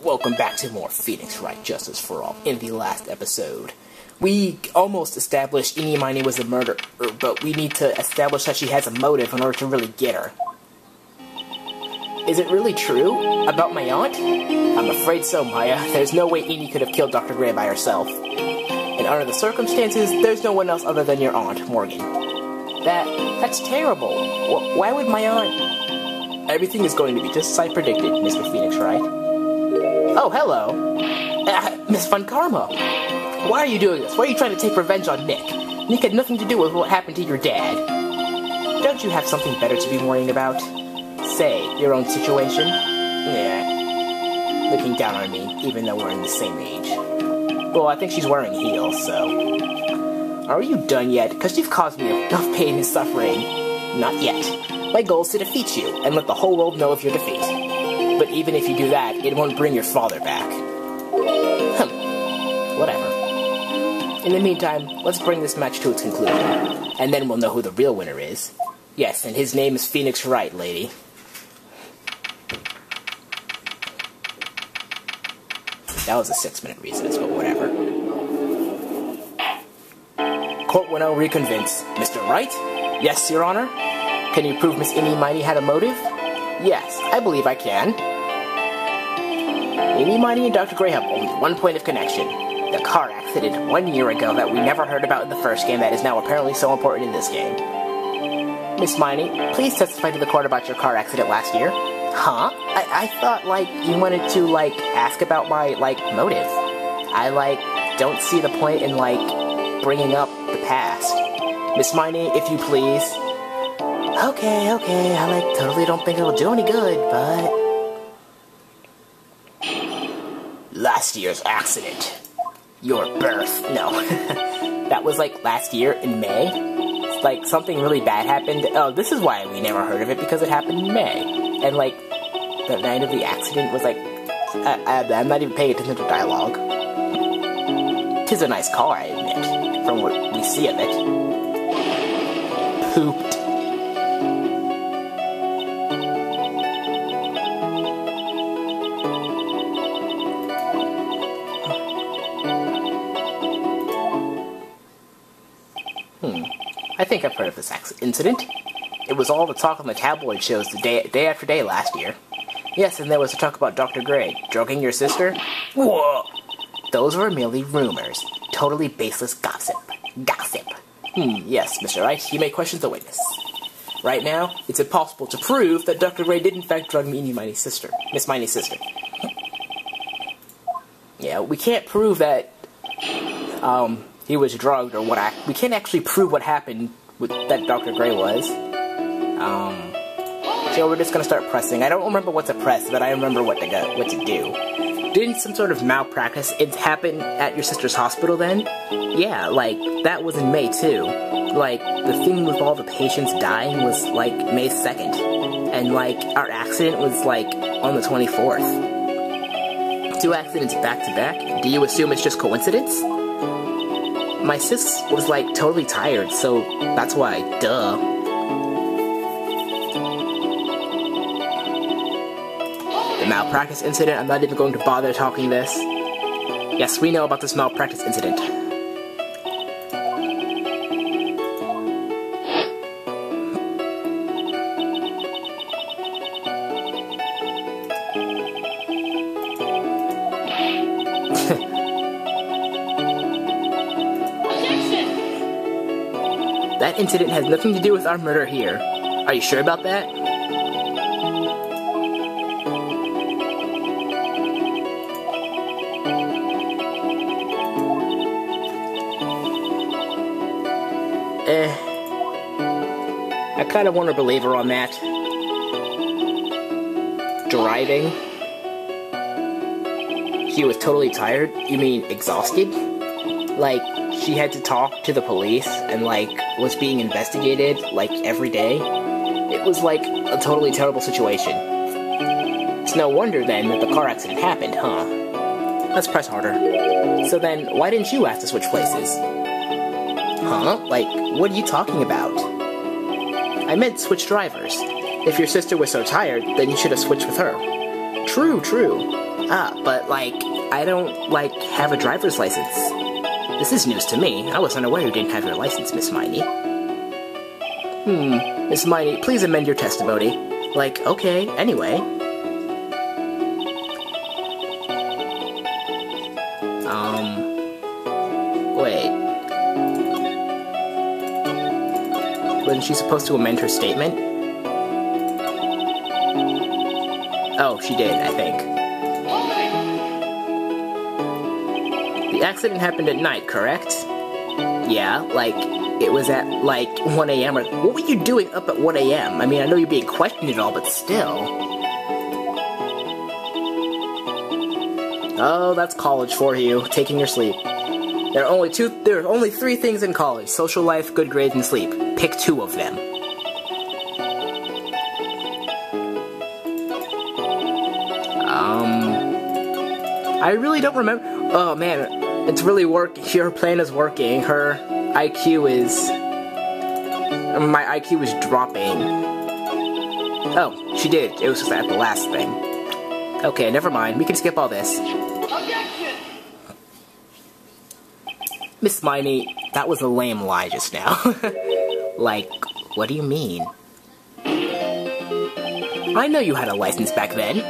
Welcome back to more Phoenix Wright Justice for All. In the last episode, we almost established Eenie Meenie was a murderer, but we need to establish that she has a motive in order to really get her. Is it really true about my aunt? I'm afraid so, Maya. There's no way Eenie could have killed Dr. Gray by herself. And under the circumstances, there's no one else other than your aunt, Morgan. That's terrible. Why would my aunt... Everything is going to be just as I predicted, Mr. Phoenix Wright. Oh, hello. Miss von Karma. Why are you doing this? Why are you trying to take revenge on Nick? Nick had nothing to do with what happened to your dad. Don't you have something better to be worrying about? Say, your own situation? Yeah. Looking down on me, even though we're in the same age. Well, I think she's wearing heels, so... Are you done yet? Because you've caused me enough pain and suffering. Not yet. My goal is to defeat you, and let the whole world know of your defeat. But even if you do that, it won't bring your father back. Whatever. In the meantime, let's bring this match to its conclusion, and then we'll know who the real winner is. Yes, and his name is Phoenix Wright, lady. That was a 6-minute recess, but whatever. Court will now reconvince. Mr. Wright? Yes, Your Honor? Can you prove Miss Eenie Meenie had a motive? Yes, I believe I can. Eenie Meenie and Dr. Gray have only one point of connection. The car accident 1 year ago that we never heard about in the first game that is now apparently so important in this game. Miss Meenie, please testify to the court about your car accident last year. Huh? I thought, you wanted to, ask about my, motive. I, don't see the point in, bringing up the past. Miss Meenie, if you please. Okay, I, totally don't think it'll do any good, but... Last year's accident. Your birth. No. That was, last year in May. Something really bad happened. Oh, this is why we never heard of it, because it happened in May. And, the night of the accident was, I'm not even paying attention to dialogue. 'Tis a nice car, I admit, from what we see of it. Pooped. I think I've heard of this incident. It was all the talk on the tabloid shows the day after day last year. Yes, and there was a talk about Dr. Gray drugging your sister. Whoa! Those were merely rumors. Totally baseless gossip. Gossip. Yes, Mr. Wright, you may question the witness. Right now, it's impossible to prove that Dr. Gray did in fact drug Eenie Menie's sister. Miss Menie's sister. Yeah, we can't prove that, he was drugged or what we can't actually prove what happened with that Dr. Gray was. So we're just gonna start pressing. I don't remember what to press, but I remember what to do. Didn't some sort of malpractice happen at your sister's hospital then? Yeah, that was in May too. The thing with all the patients dying was, May 2nd. And, our accident was, on the 24th. 2 accidents back to back? Do you assume it's just coincidence? My sis was, totally tired, so that's why, duh. The malpractice incident, I'm not even going to bother talking this. Yes, we know about this malpractice incident. That incident has nothing to do with our murder here. Are you sure about that? I kind of want to believe her on that. Driving? She was totally tired? You mean exhausted? She had to talk to the police and, was being investigated, every day. It was, a totally terrible situation. It's no wonder, then, that the car accident happened, huh? Let's press harder. So then, why didn't you ask to switch places? Huh? What are you talking about? I meant switch drivers. If your sister was so tired, then you should have switched with her. True. But, like, I don't, like, have a driver's license. This is news to me. I was unaware you didn't have your license, Miss Miney. Miss Miney, please amend your testimony. Like, okay, anyway. Wait. Wasn't she supposed to amend her statement? Oh, she did, I think. The accident happened at night, correct? Yeah, like, it was at, like, 1 a.m. or... What were you doing up at 1 a.m.? I mean, I know you're being questioned and all, but still. Oh, that's college for you, taking your sleep. There are only 3 things in college: social life, good grades, and sleep. Pick 2 of them. I really don't remember. Oh man, it's really your plan is working. Her IQ is... My IQ is dropping. Oh, she did. It was just at the last thing. Okay, never mind. We can skip all this. Objection! Miss Miney, that was a lame lie just now. Like, what do you mean? I know you had a license back then.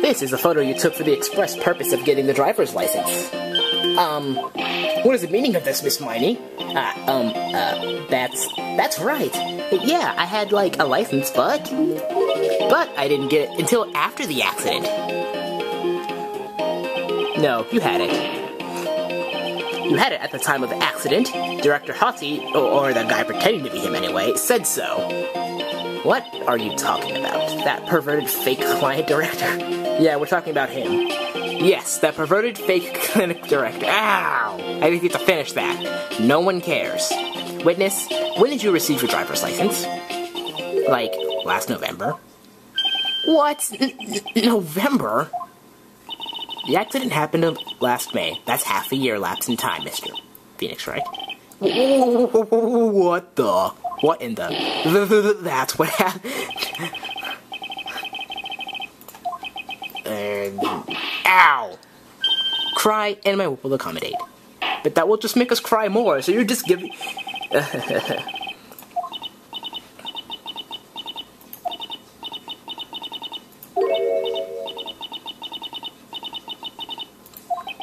This is a photo you took for the express purpose of getting the driver's license. What is the meaning of this, Miss Miney? That's right. Yeah, I had, like, a license, but I didn't get it until after the accident. No, you had it. You had it at the time of the accident. Director Hottie, or the guy pretending to be him anyway, said so. What are you talking about? That perverted fake client director? Yeah, we're talking about him. Yes, that perverted fake clinic director. Ow! I didn't get to finish that. No one cares. Witness, when did you receive your driver's license? Like, last November? What? November? The accident happened last May. That's half a year lapse in time, Mr. Phoenix, right? What the? What in the... That's what happened. Ow! Cry, and my whip will accommodate. But that will just make us cry more, so you're just giving...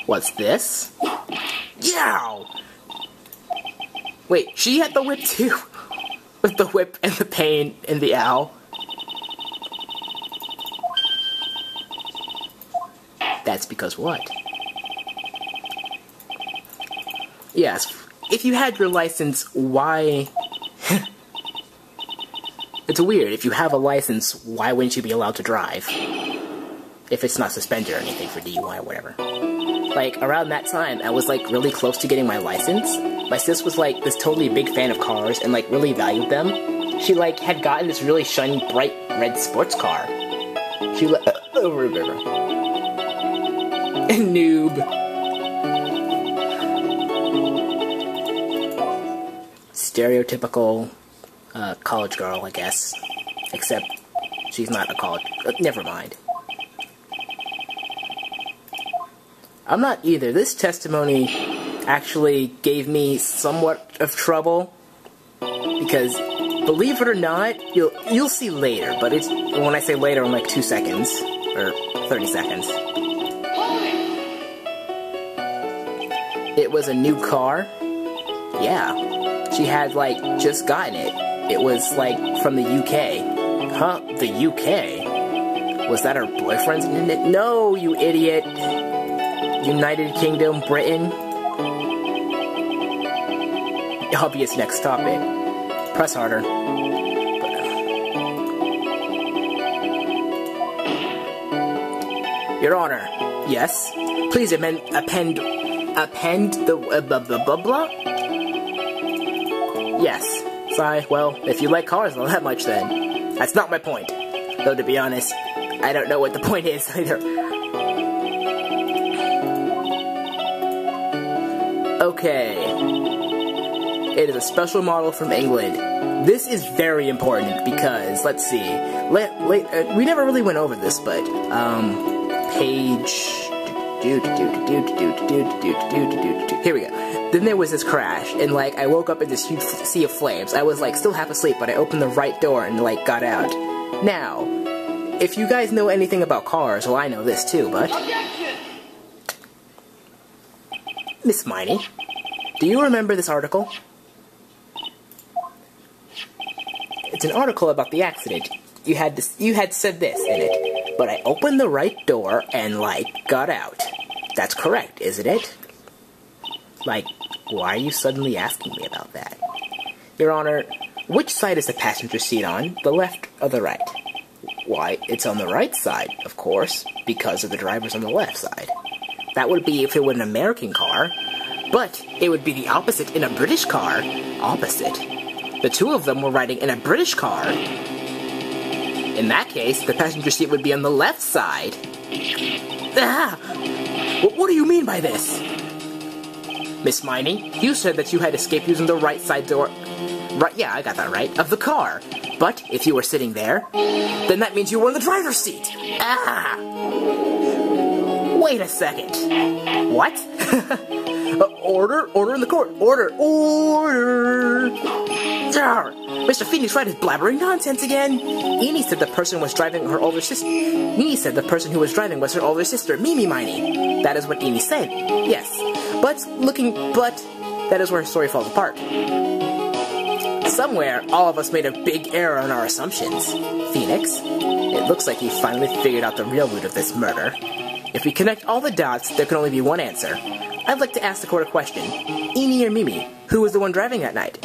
What's this? Yow! Wait, she had the whip too? With the whip and the pain and the owl? That's because what? Yes, if you had your license, why... It's weird, if you have a license, why wouldn't you be allowed to drive? If it's not suspended or anything for DUI or whatever. Like, around that time, I was, like, really close to getting my license. My sis was, like, this totally big fan of cars and, like, really valued them. She, like, had gotten this really shiny, bright red sports car. She, like, noob. Stereotypical, college girl, I guess. Except, she's not a college... never mind. I'm not either. This testimony actually gave me somewhat of trouble. Because, believe it or not, you'll see later, but it's... When I say later, in like 2 seconds. Or 30 seconds. It was a new car. Yeah. She had, like, just gotten it. It was, like, from the UK. Huh? The UK? Was that her boyfriend's? No, you idiot. United Kingdom, Britain. Obvious next topic. Press harder. Your Honor. Yes? Please append the blah blah? Yes. Sorry, well, if you like cars, well, that much then. That's not my point. Though, to be honest, I don't know what the point is either. Okay. It is a special model from England. This is very important because, let's see. We never really went over this, but, page... Here we go. Then there was this crash, and, like, I woke up in this huge sea of flames. I was, like, still half asleep, but I opened the right door and, like, got out. Now, if you guys know anything about cars, well, I know this too, but... Miss Miney, do you remember this article? It's an article about the accident. You had said this in it, but I opened the right door and, like, got out. That's correct, isn't it? Like, why are you suddenly asking me about that? Your Honor, which side is the passenger seat on, the left or the right? Why, it's on the right side, of course, because of the driver's on the left side. That would be if it were an American car, but it would be the opposite in a British car. Opposite. The two of them were riding in a British car. In that case, the passenger seat would be on the left side. Ah! What do you mean by this? Miss Miney, you said that you had escaped using the right side door... Right, yeah, I got that right. Of the car. But if you were sitting there, then that means you were in the driver's seat. Ah! Wait a second. What? Order in the court. Order. Mr. Phoenix Wright is blabbering nonsense again. Enid said the person was driving her older sister. Enid said the person who was driving was her older sister, Mimi Miney. That is what Enid said. Yes. But that is where her story falls apart. Somewhere, all of us made a big error in our assumptions. Phoenix, it looks like you finally figured out the real root of this murder. If we connect all the dots, there can only be one answer. I'd like to ask the court a question. Enid or Mimi, who was the one driving that night?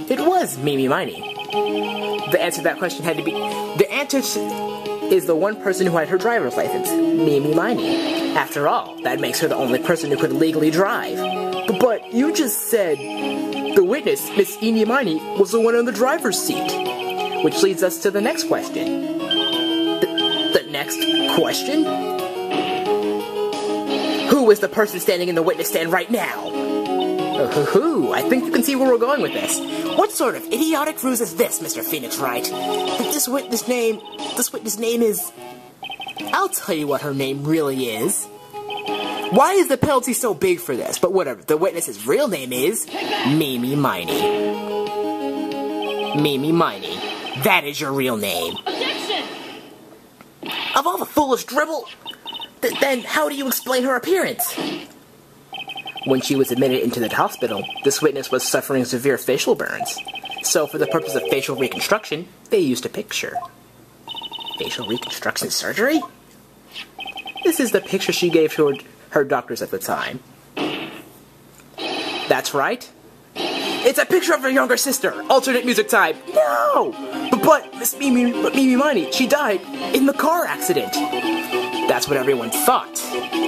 It was Mimi Miney. The answer to that question had to be... The answer is the one person who had her driver's license, Mimi Miney. After all, that makes her the only person who could legally drive. But you just said the witness, Miss Mimi Miney, was the one on the driver's seat. Which leads us to the next question. The next question? Who is the person standing in the witness stand right now? I think you can see where we're going with this. What sort of idiotic ruse is this, Mr. Phoenix Wright? This witness name is... I'll tell you what her name really is. Why is the penalty so big for this? But whatever, the witness's real name is... Mimi Miney. Mimi Miney. That is your real name. Objection! Of all the foolish dribble... Then how do you explain her appearance? When she was admitted into the hospital, this witness was suffering severe facial burns. So for the purpose of facial reconstruction, they used a picture. Facial reconstruction surgery? This is the picture she gave to her doctors at the time. That's right. It's a picture of her younger sister. Alternate music time. No! But Mimi Miney, she died in the car accident. That's what everyone thought.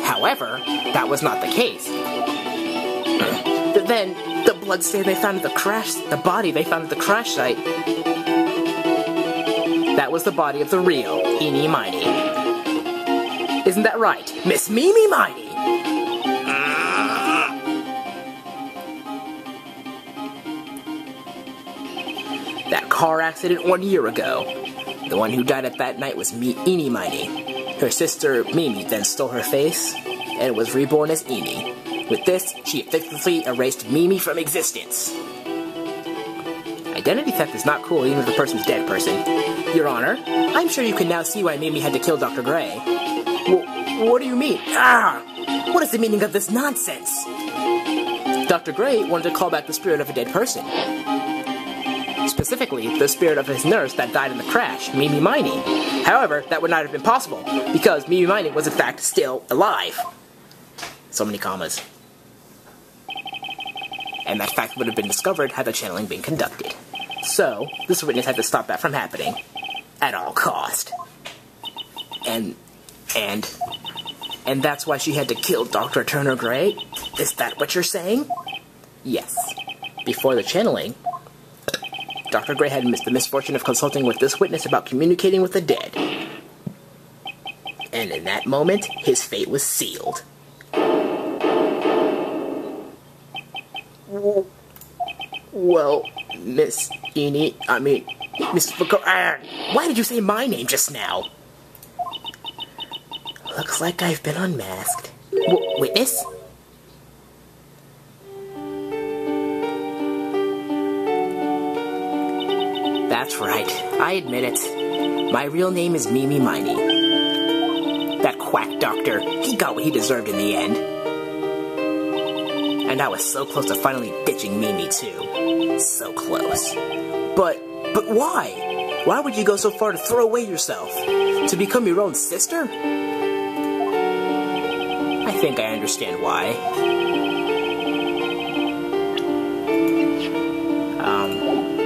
However, that was not the case. Then, the bloodstain they found at the body they found at the crash site, that was the body of the real Mimi Miney. Isn't that right, Miss Mimi Miney? That car accident 1 year ago. The one who died at that night was Mimi Miney. Her sister, Mimi, then stole her face, and was reborn as Mimi. With this, she effectively erased Mimi from existence. Identity theft is not cool even if the person's dead person. Your Honor, I'm sure you can now see why Mimi had to kill Dr. Gray. What do you mean? What is the meaning of this nonsense? Dr. Gray wanted to call back the spirit of a dead person. Specifically, the spirit of his nurse that died in the crash, Mimi Miney. However, that would not have been possible, because Mimi Miney was in fact still alive. So many commas. And that fact would have been discovered had the channeling been conducted. So, this witness had to stop that from happening. At all cost. And that's why she had to kill Dr. Turner Gray? Is that what you're saying? Yes. Before the channeling, Dr. Gray had the misfortune of consulting with this witness about communicating with the dead. And in that moment, his fate was sealed. Well, Miss Miss... Why did you say my name just now? Looks like I've been unmasked. Witness? That's right, I admit it. My real name is Mimi Miney. That quack doctor, he got what he deserved in the end. And I was so close to finally ditching Mimi too. So close. But why? Why would you go so far to throw away yourself? To become your own sister? I think I understand why.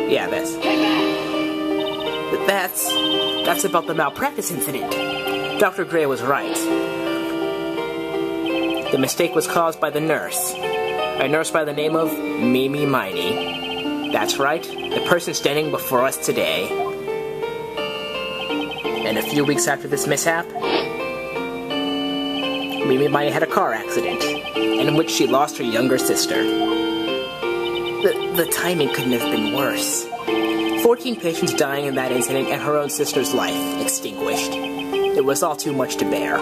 Yeah, that's about the malpractice incident. Dr. Gray was right. The mistake was caused by the nurse. A nurse by the name of Mimi Miney. That's right, the person standing before us today. And a few weeks after this mishap, Mimi Miney had a car accident, in which she lost her younger sister. The timing couldn't have been worse. 14 patients dying in that incident and her own sister's life extinguished. It was all too much to bear.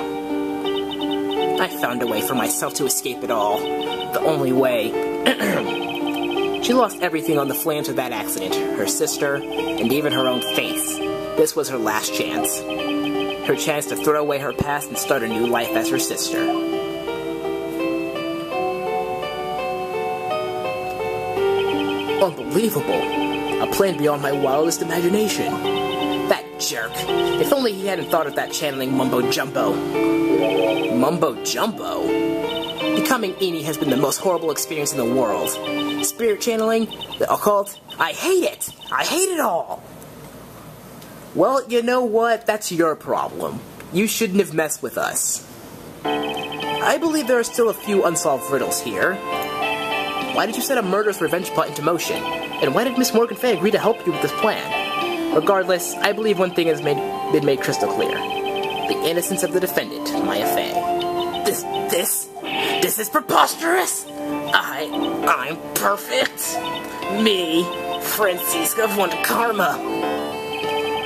I found a way for myself to escape it all. The only way. She lost everything on the flames of that accident. Her sister, and even her own face. This was her last chance. Her chance to throw away her past and start a new life as her sister. Unbelievable. A plan beyond my wildest imagination. That jerk. If only he hadn't thought of that channeling mumbo-jumbo. Mumbo-jumbo? Becoming Eni has been the most horrible experience in the world. Spirit channeling, the occult, I hate it! I hate it all! Well, you know what? That's your problem. You shouldn't have messed with us. I believe there are still a few unsolved riddles here. Why did you set a murderous revenge plot into motion? And why did Miss Morgan Fay agree to help you with this plan? Regardless, I believe one thing has been made crystal clear. The innocence of the defendant, Maya Fey. This is preposterous! I'm perfect! Me, Franziska von Karma!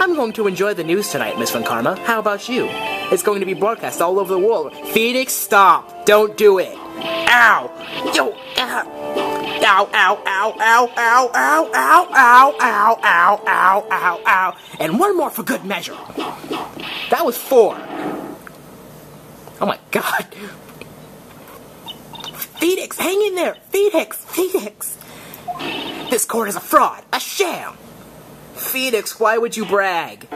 I'm going to enjoy the news tonight, Miss von Karma. How about you? It's going to be broadcast all over the world. Phoenix, stop! Don't do it! Ow! Yo! Ow! Ow, ow, ow, ow, ow, ow, ow, ow, ow, ow, ow, ow, ow. And one more for good measure. That was 4. Oh my god. Phoenix, hang in there! Phoenix! This court is a fraud, a sham! Phoenix, why would you brag?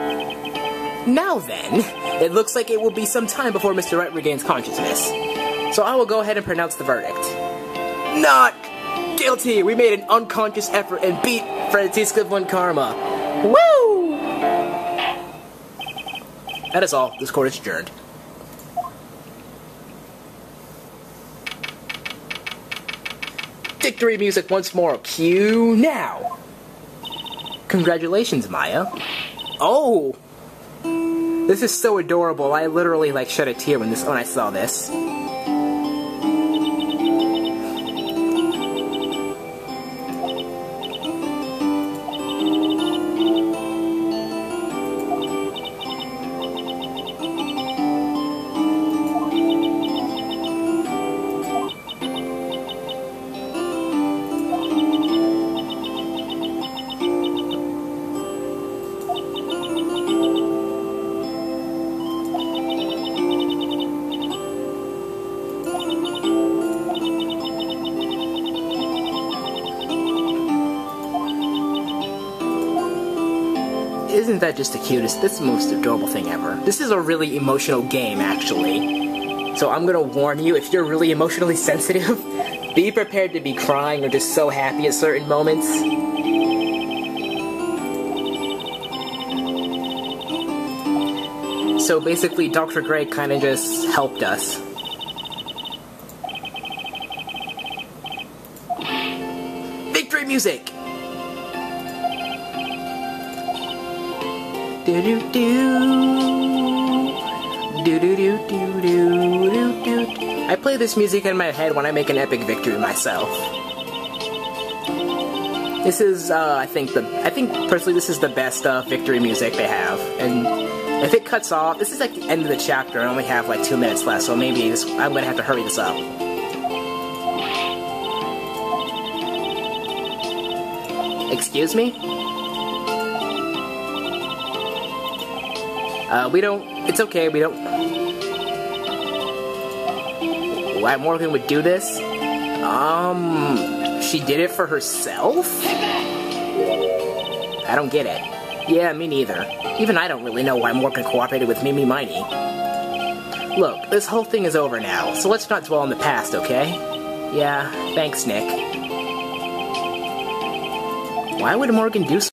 Now then, it looks like it will be some time before Mr. Wright regains consciousness. So I will go ahead and pronounce the verdict. Not guilty! We made an unconscious effort and beat Franziska von Karma. Woo! That is all. This court is adjourned. Victory music once more. Cue now! Congratulations, Maya. Oh! This is so adorable. I literally, shed a tear when I saw this. Isn't that just the cutest? This is the most adorable thing ever. This is a really emotional game, actually. So I'm gonna warn you, if you're really emotionally sensitive, be prepared to be crying or just so happy at certain moments. So basically, Dr. Gray kinda just helped us. Victory music! I play this music in my head when I make an epic victory myself. This is, I think personally this is the best victory music they have, and If it cuts off, this is like the end of the chapter. I only have like 2 minutes left, so maybe I'm gonna have to hurry this up. Excuse me? It's okay, we don't... Why Morgan would do this? She did it for herself? I don't get it. Yeah, me neither. Even I don't really know why Morgan cooperated with Mimi Miney. Look, this whole thing is over now, so let's not dwell on the past, okay? Yeah, thanks, Nick. Why would Morgan do so?